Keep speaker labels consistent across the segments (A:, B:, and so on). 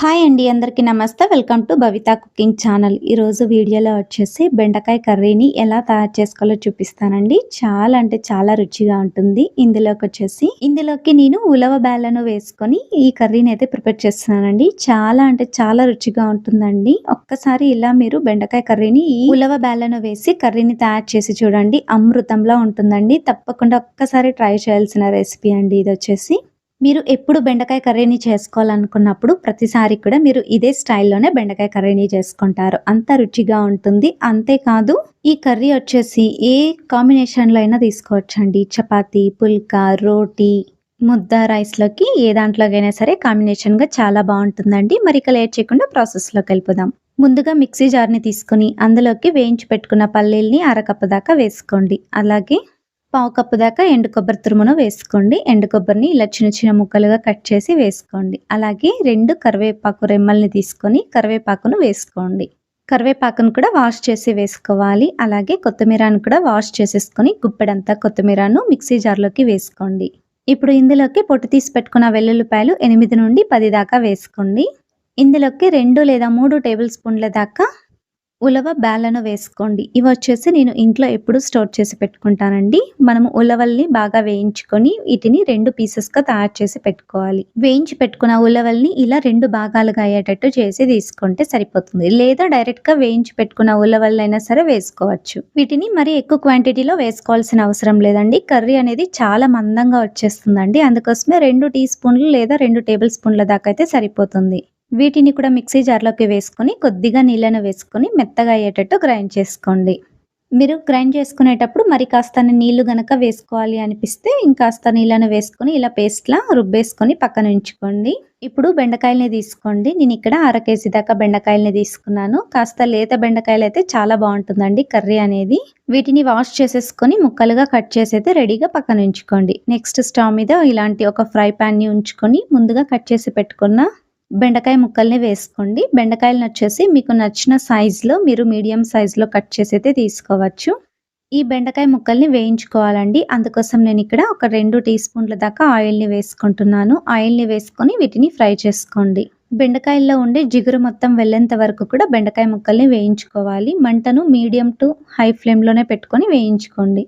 A: Hi అండి. అందరికీ నమస్తే. Welcome to Bhavitha cooking channel. ఈరోజు వీడియోలో వచ్చేసి బెండకాయ కర్రీని ఎలా తయారు చేసుకోవాలో చూపిస్తానండి. చాలా అంటే చాలా రుచిగా ఉంటుంది. ఇందులోకి నేను ఉలవ బేళ్ళను వేసుకొని ఈ కర్రీని అయితే ప్రిపేర్ చేస్తున్నానండి. చాలా అంటే చాలా రుచిగా ఉంటుందండి. ఒక్కసారి ఇలా మీరు బెండకాయ కర్రీని ఈ ఉలవ బేళ్ళను వేసి కర్రీని తయారు చేసి చూడండి. అమృతంలా ఉంటుందండి. తప్పకుండా ఒక్కసారి ట్రై చేయాల్సిన రెసిపీ అండి ఇదొచ్చేసి. మీరు ఎప్పుడు బెండకాయ కర్రీని చేసుకోవాలనుకున్నప్పుడు ప్రతిసారి కూడా మీరు ఇదే స్టైల్‌లోనే బెండకాయ కర్రీని చేసుకుంటారు. అంత రుచిగా ఉంటుంది. అంతేకాదు ఈ కర్రీ వచ్చేసి ఏ కాంబినేషన్‌లో అయినా తీసుకోవచ్చండి. చపాతీ, పుల్కా, రోటీ, ముద్ద, రైస్‌లోకి ఏ దాంట్లోకైనా సరే కాంబినేషన్‌గా చాలా బావుంటుందండి. మరి ఇక లేట్ చేయకుండా ప్రాసెస్‌లోకెళ్ళిపోదాం. ముందుగా మిక్సీ జార్‌ని తీసుకొని అందులోకి వేయించి పెట్టుకున్న పల్లీల్ని అరకప్పు దాకా వేసుకోండి. అలాగే పావు కప్పు దాకా ఎండు కొబ్బరి తురుమును వేసుకోండి. ఎండు కొబ్బరిని ఇలా చిన్న చిన్న ముక్కలుగా కట్ చేసి వేసుకోండి. అలాగే 2 కరివేపాకు రెమ్మల్ని తీసుకొని కరివేపాకును వేసుకోండి. కరివేపాకును కూడా వాష్ చేసి వేసుకోవాలి. అలాగే కొత్తిమీరను కూడా వాష్ చేసేసుకొని గుప్పెడంతా కొత్తిమీరను మిక్సీ జార్‌లోకి వేసుకోండి. ఇప్పుడు ఇందులోకి పొట్టు తీసి పెట్టుకున్న వెల్లుల్లిపాయలు 8 నుండి 10 దాకా వేసుకోండి. ఇందులోకి 2 లేదా 3 టేబుల్ స్పూన్ల దాకా ఉలవ బేళ్ళను వేసుకోండి. ఇవొచ్చేసి నేను ఇంట్లో ఎప్పుడు స్టోర్ చేసి పెట్టుకుంటానండి. మనము ఉలవల్ని బాగా వేయించుకొని వీటిని 2 పీసెస్‌గా తయారు చేసి పెట్టుకోవాలి. వేయించి పెట్టుకున్న ఉలవల్ని ఇలా 2 భాగాలుగా అయ్యేటట్టు చేసి తీసుకుంటే సరిపోతుంది. లేదా డైరెక్ట్‌గా వేయించి పెట్టుకున్న ఉలవలైనా సరే వేసుకోవచ్చు. వీటిని మరి ఎక్కువ క్వాంటిటీలో వేసుకోవాల్సిన అవసరం లేదండి. కర్రీ అనేది చాలా మందంగా వచ్చేస్తుందండి. అందుకోసమే 2 టీ స్పూన్లు లేదా 2 టేబుల్ స్పూన్ల దాకా అయితే సరిపోతుంది. వీటిని కూడా మిక్సీ జార్‌లోకి వేసుకొని కొద్దిగా నీళ్ళను వేసుకొని మెత్తగా అయ్యేటట్టు గ్రైండ్ చేసుకోండి. మీరు గ్రైండ్ చేసుకునేటప్పుడు మరి కాస్తన్ని నీళ్లు గనక వేసుకోవాలి అనిపిస్తే ఇంకాస్త నీళ్ళను వేసుకొని ఇలా పేస్ట్‌లా రుబ్బేసుకొని పక్కన ఉంచుకోండి. ఇప్పుడు బెండకాయల్ని తీసుకోండి. నేను ఇక్కడ అర కేజీ దాకా బెండకాయల్ని తీసుకున్నాను. కాస్త లేత బెండకాయలైతే చాలా బావుంటుందండి కర్రీ అనేది. వీటిని వాష్ చేసేసుకొని ముక్కలుగా కట్ చేసి అయితే రెడీగా పక్కన ఉంచుకోండి. నెక్స్ట్ స్టవ్ మీద ఇలాంటి ఒక ఫ్రై పాన్‌ని ఉంచుకొని ముందుగా కట్ చేసి పెట్టుకున్న బెండకాయ ముక్కల్ని వేసుకోండి. బెండకాయలనొచ్చేసి మీకు నచ్చిన సైజులో మీరు మీడియం సైజులో కట్ చేసైతే తీసుకోవచ్చు. ఈ బెండకాయ ముక్కల్ని వేయించుకోవాలండి. అందుకోసం నేనిక్కడ ఒక 2 టీ స్పూన్ల దాకా ఆయిల్‌ని వేసుకుంటున్నాను. ఆయిల్‌ని వేసుకొని వీటిని ఫ్రై చేసుకోండి. బెండకాయల్లో ఉండే జిగురు మొత్తం వెళ్ళేంత వరకు కూడా బెండకాయ ముక్కల్ని వేయించుకోవాలి. మంటను మీడియం టు హై ఫ్లేమ్‌లోనే పెట్టుకొని వేయించుకోండి.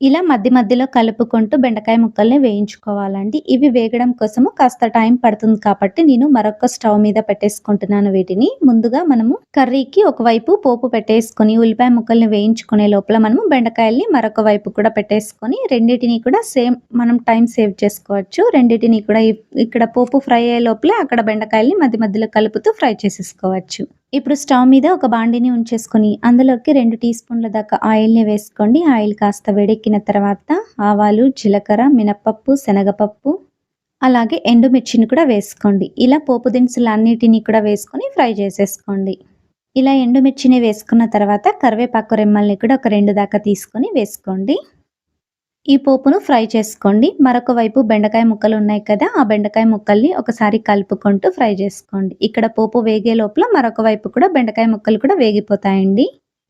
A: ఇలా మధ్య మధ్యలో కలుపుకుంటూ బెండకాయ ముక్కల్ని వేయించుకోవాలండి. ఇవి వేగడం కోసము కాస్త టైం పడుతుంది కాబట్టి నేను మరొక స్టవ్ మీద పెట్టేసుకుంటున్నాను వీటిని. ముందుగా మనము కర్రీకి ఒకవైపు పోపు పెట్టేసుకొని ఉల్లిపాయ ముక్కల్ని వేయించుకునే లోపల మనము బెండకాయల్ని మరొక వైపు కూడా పెట్టేసుకొని రెండిటిని కూడా సేమ్ మనం టైం సేవ్ చేసుకోవచ్చు. రెండిటిని కూడా ఇక్కడ పోపు ఫ్రై అయ్యే లోపలే అక్కడ బెండకాయల్ని మధ్య మధ్యలో కలుపుతూ ఫ్రై చేసేసుకోవచ్చు. ఇప్పుడు స్టవ్ మీద ఒక బాండిని ఉంచేసుకొని అందులోకి 2 టీ స్పూన్ల దాకా ఆయిల్‌ని వేసుకోండి. ఆయిల్ కాస్త వేడెక్కిన తర్వాత ఆవాలు, జీలకర్ర, మినపప్పు, శనగపప్పు అలాగే ఎండుమిర్చిని కూడా వేసుకోండి. ఇలా పోపు దినుసులన్నిటిని కూడా వేసుకొని ఫ్రై చేసేసుకోండి. ఇలా ఎండుమిర్చిని వేసుకున్న తర్వాత కరివేపాకు రెమ్మల్ని కూడా ఒక 2 దాకా తీసుకొని వేసుకోండి. ఈ పోపును ఫ్రై చేసుకోండి. మరొక వైపు బెండకాయ ముక్కలు ఉన్నాయి కదా! ఆ బెండకాయ ముక్కల్ని ఒకసారి కలుపుకుంటూ ఫ్రై చేసుకోండి. ఇక్కడ పోపు వేగే లోపల మరొక వైపు కూడా బెండకాయ ముక్కలు కూడా వేగిపోతాయండి.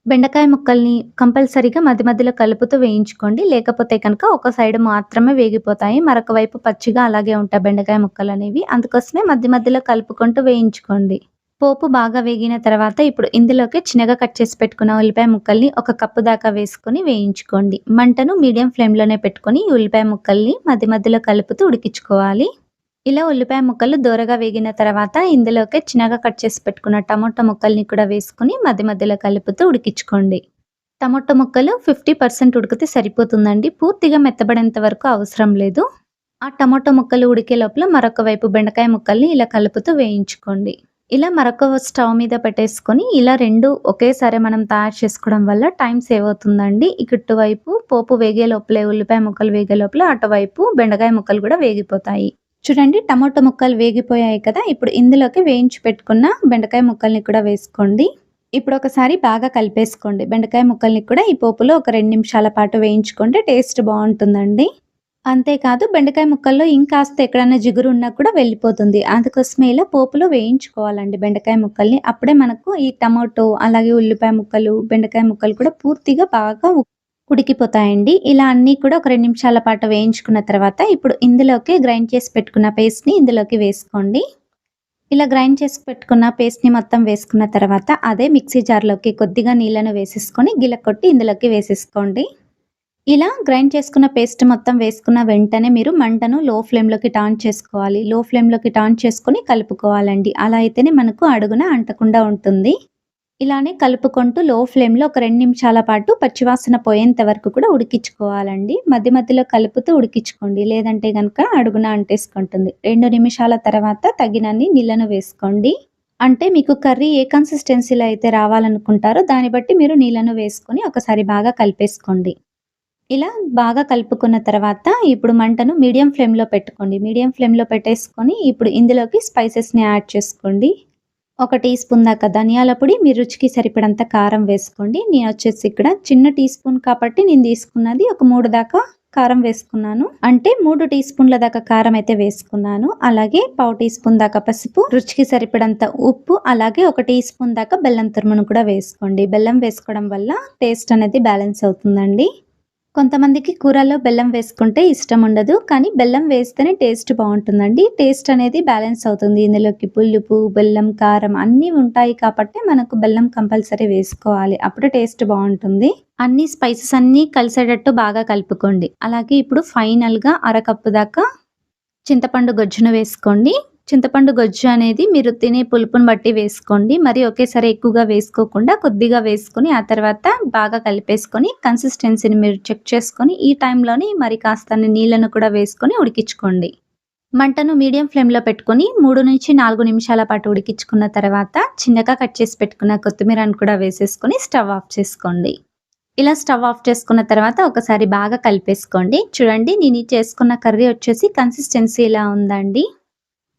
A: బెండకాయ ముక్కల్ని కంపల్సరీగా మధ్య మధ్యలో కలుపుతూ వేయించుకోండి. లేకపోతే కనుక ఒక సైడ్ మాత్రమే వేగిపోతాయి. మరొక వైపు పచ్చిగా అలాగే ఉంటాయి బెండకాయ ముక్కలనేవి. అందుకోసమే మధ్య మధ్యలో కలుపుకుంటూ వేయించుకోండి. పోపు బాగా వేగిన తర్వాత ఇప్పుడు ఇందులోకి చిన్నగా కట్ చేసి పెట్టుకున్న ఉల్లిపాయ ముక్కల్ని ఒక కప్పు దాకా వేసుకొని వేయించుకోండి. మంటను మీడియం ఫ్లేమ్‌లోనే పెట్టుకొని ఈ ఉల్లిపాయ ముక్కల్ని మధ్య మధ్యలో కలుపుతూ ఉడికించుకోవాలి. ఇలా ఉల్లిపాయ ముక్కలు దోరగా వేగిన తర్వాత ఇందులోకి చిన్నగా కట్ చేసి పెట్టుకున్న టమోటా ముక్కల్ని కూడా వేసుకొని మధ్య మధ్యలో కలుపుతూ ఉడికించుకోండి. టమోటా ముక్కలు 50% ఉడికితే సరిపోతుందండి. పూర్తిగా మెత్తబడేంత వరకు అవసరం లేదు. ఆ టమోటా ముక్కలు ఉడికే లోపల మరొక వైపు బెండకాయ ముక్కల్ని ఇలా కలుపుతూ వేయించుకోండి. ఇలా మరొక స్టవ్ మీద పెట్టేసుకొని ఇలా 2 ఒకేసారి మనం తయారు చేసుకోవడం వల్ల టైం సేవ్ అవుతుందండి. ఇటువైపు పోపు వేగే లోపలే ఉల్లిపాయ ముక్కలు వేగే లోపల అటువైపు బెండకాయ ముక్కలు కూడా వేగిపోతాయి. చూడండి టమాటో ముక్కలు వేగిపోయాయి కదా! ఇప్పుడు ఇందులోకి వేయించి పెట్టుకున్న బెండకాయ ముక్కల్ని కూడా వేసుకోండి. ఇప్పుడు ఒకసారి బాగా కలిపేసుకోండి. బెండకాయ ముక్కల్ని కూడా ఈ పోపులో ఒక 2 నిమిషాల పాటు వేయించుకుంటే టేస్ట్ బావుంటుందండి. అంతేకాదు బెండకాయ ముక్కల్లో ఇంకాస్త ఎక్కడన్నా జిగురు ఉన్నా కూడా వెళ్ళిపోతుంది. అందుకోసమే ఇలా పోపులో వేయించుకోవాలండి బెండకాయ ముక్కల్ని. అప్పుడే మనకు ఈ టమాటో, అలాగే ఉల్లిపాయ ముక్కలు, బెండకాయ ముక్కలు కూడా పూర్తిగా బాగా ఉడికిపోతాయండి. ఇలా అన్నీ కూడా ఒక 2 నిమిషాల పాటు వేయించుకున్న తర్వాత ఇప్పుడు ఇందులోకి గ్రైండ్ చేసి పెట్టుకున్న పేస్ట్‌ని ఇందులోకి వేసుకోండి. ఇలా గ్రైండ్ చేసి పెట్టుకున్న పేస్ట్‌ని మొత్తం వేసుకున్న తర్వాత అదే మిక్సీ జార్‌లోకి కొద్దిగా నీళ్లను వేసేసుకొని గిలక్కొట్టి ఇందులోకి వేసేసుకోండి. ఇలా గ్రైండ్ చేసుకున్న పేస్ట్ మొత్తం వేసుకున్న వెంటనే మీరు మంటను లో ఫ్లేమ్‌లోకి టర్న్ చేసుకోవాలి. లో ఫ్లేమ్‌లోకి టర్న్ చేసుకొని కలుపుకోవాలండి. అలా అయితేనే మనకు అడుగున అంటకుండా ఉంటుంది. ఇలానే కలుపుకుంటూ లో ఫ్లేమ్‌లో ఒక 2 నిమిషాల పాటు పచ్చివాసన పోయేంత వరకు కూడా ఉడికించుకోవాలండి. మధ్య మధ్యలో కలుపుతూ ఉడికించుకోండి. లేదంటే గనక అడుగున అంటేసుకుంటుంది. 2 నిమిషాల తర్వాత తగినన్ని నీళ్లను వేసుకోండి. అంటే మీకు కర్రీ ఏ కన్సిస్టెన్సీలో అయితే రావాలనుకుంటారో దాన్ని బట్టి మీరు నీళ్లను వేసుకొని ఒకసారి బాగా కలిపేసుకోండి. ఇలా బాగా కలుపుకున్న తర్వాత ఇప్పుడు మంటను మీడియం ఫ్లేమ్‌లో పెట్టుకోండి. మీడియం ఫ్లేమ్‌లో పెట్టేసుకొని ఇప్పుడు ఇందులోకి స్పైసెస్‌ని యాడ్ చేసుకోండి. ఒక టీ స్పూన్ దాకా ధనియాల పొడి, మీ రుచికి సరిపడంత కారం వేసుకోండి. నేనొచ్చేసి ఇక్కడ చిన్న టీ స్పూన్ కాబట్టి నేను తీసుకున్నది ఒక 3 దాకా కారం వేసుకున్నాను. అంటే 3 టీ స్పూన్ల దాకా కారం అయితే వేసుకున్నాను. అలాగే పావు టీ స్పూన్ దాకా పసుపు, రుచికి సరిపడంత ఉప్పు, అలాగే ఒక టీ స్పూన్ దాకా బెల్లం తురుమును కూడా వేసుకోండి. బెల్లం వేసుకోవడం వల్ల టేస్ట్ అనేది బ్యాలెన్స్ అవుతుందండి. కొంతమందికి కూరల్లో బెల్లం వేసుకుంటే ఇష్టం ఉండదు. కానీ బెల్లం వేస్తేనే టేస్ట్ బావుంటుందండి. టేస్ట్ అనేది బ్యాలెన్స్ అవుతుంది. ఇందులోకి పులుపు, బెల్లం, కారం అన్నీ ఉంటాయి కాబట్టి మనకు బెల్లం కంపల్సరీ వేసుకోవాలి. అప్పుడు టేస్ట్ బావుంటుంది. అన్ని స్పైసెస్ అన్నీ కలిసేటట్టు బాగా కలుపుకోండి. అలాగే ఇప్పుడు ఫైనల్‌గా అరకప్పు దాకా చింతపండు గుజ్జును వేసుకోండి. చింతపండు గుజ్జు అనేది మీరు తినే పులుపుని బట్టి వేసుకోండి. మరి ఒకేసారి ఎక్కువగా వేసుకోకుండా కొద్దిగా వేసుకొని ఆ తర్వాత బాగా కలిపేసుకొని కన్సిస్టెన్సీని మీరు చెక్ చేసుకొని ఈ టైంలోని మరి కాస్తన్ని నీళ్లను కూడా వేసుకొని ఉడికించుకోండి. మంటను మీడియం ఫ్లేమ్‌లో పెట్టుకొని 3-4 నిమిషాల పాటు ఉడికించుకున్న తర్వాత చిన్నగా కట్ చేసి పెట్టుకున్న కొత్తిమీరను కూడా వేసేసుకొని స్టవ్ ఆఫ్ చేసుకోండి. ఇలా స్టవ్ ఆఫ్ చేసుకున్న తర్వాత ఒకసారి బాగా కలిపేసుకోండి. చూడండి నేను చేసుకున్న కర్రీ వచ్చేసి కన్సిస్టెన్సీ ఇలా ఉందండి.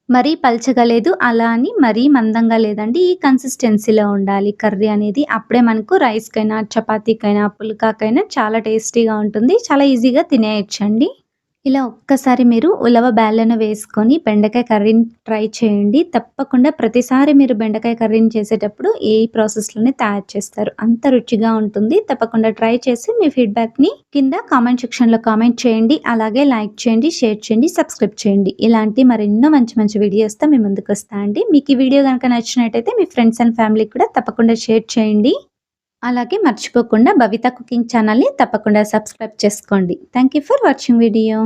A: మరీ పల్చగా లేదు, అలా అని మరీ మందంగా లేదండి. ఈ కన్సిస్టెన్సీలో ఉండాలి కర్రీ అనేది. అప్పుడే మనకు రైస్‌కైనా, చపాతీకైనా, పుల్కాకైనా చాలా టేస్టీగా ఉంటుంది. చాలా ఈజీగా తినేయొచ్చండి. ఇలా ఒక్కసారి మీరు ఉలవ బ్యాళ్ళను వేసుకొని బెండకాయ కర్రీని ట్రై చేయండి. తప్పకుండా ప్రతిసారి మీరు బెండకాయ కర్రీని చేసేటప్పుడు ఈ ప్రాసెస్‌లోనే తయారు చేస్తారు. అంత రుచిగా ఉంటుంది. తప్పకుండా ట్రై చేసి మీ ఫీడ్‌బ్యాక్‌ని కింద కామెంట్ సెక్షన్‌లో కామెంట్ చేయండి. అలాగే లైక్ చేయండి, షేర్ చేయండి, సబ్స్క్రైబ్ చేయండి. ఇలాంటి మరెన్నో మంచి మంచి వీడియోస్‌తో మీ ముందుకొస్తా అండి. మీకు ఈ వీడియో గనుక నచ్చినట్టయితే మీ ఫ్రెండ్స్ అండ్ ఫ్యామిలీకి కూడా తప్పకుండా షేర్ చేయండి. అలాగే మర్చిపోకుండా భవిత కుకింగ్ ఛానల్‌ని తప్పకుండా సబ్స్క్రైబ్ చేసుకోండి. Thank you for watching video.